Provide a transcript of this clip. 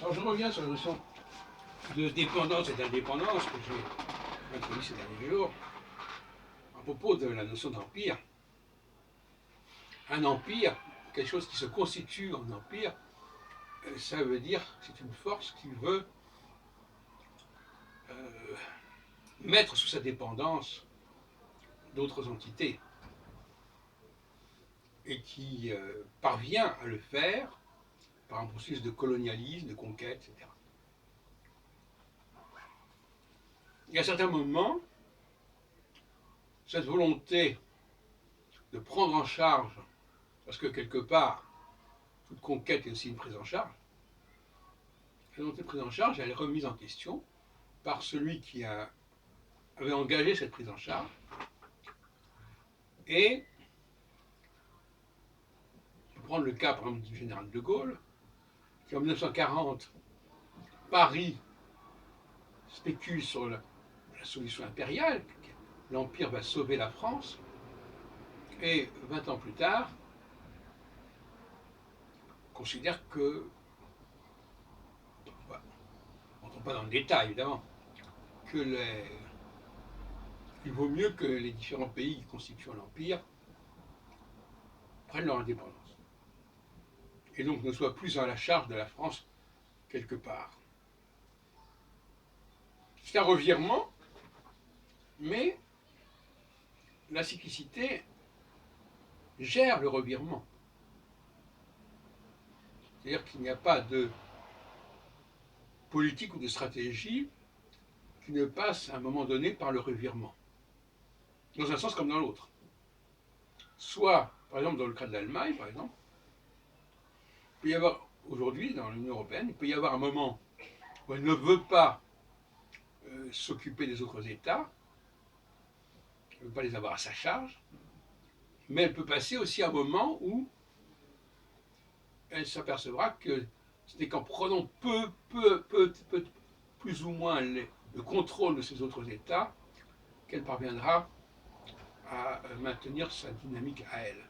Alors je reviens sur la notion de dépendance et d'indépendance que j'ai introduite ces derniers jours à propos de la notion d'empire. Un empire, quelque chose qui se constitue en empire, ça veut dire que c'est une force qui veut mettre sous sa dépendance d'autres entités et qui parvient à le faire par un processus de colonialisme, de conquête, etc. Et à certains moments, cette volonté de prendre en charge, parce que quelque part, toute conquête est aussi une prise en charge, la volonté de prise en charge, elle est remise en question par celui qui avait engagé cette prise en charge. Et, je vais prendre le cas par exemple du général de Gaulle, qui en 1940, Paris spécule sur la solution impériale, l'Empire va sauver la France, et 20 ans plus tard, considère que, on ne rentre pas dans le détail évidemment, il vaut mieux que les différents pays qui constituent l'Empire prennent leur indépendance. Et donc ne soient plus à la charge de la France quelque part. C'est un revirement, mais la cyclicité gère le revirement. C'est-à-dire qu'il n'y a pas de politique ou de stratégie qui ne passe à un moment donné par le revirement. Dans un sens comme dans l'autre. Soit, par exemple, dans le cas de l'Allemagne, par exemple, il peut y avoir, aujourd'hui, dans l'Union européenne, il peut y avoir un moment où elle ne veut pas s'occuper des autres États, elle ne veut pas les avoir à sa charge, mais elle peut passer aussi un moment où elle s'apercevra que ce n'est qu'en prenant plus ou moins le contrôle de ces autres États qu'elle parviendra à maintenir sa dynamique à elle.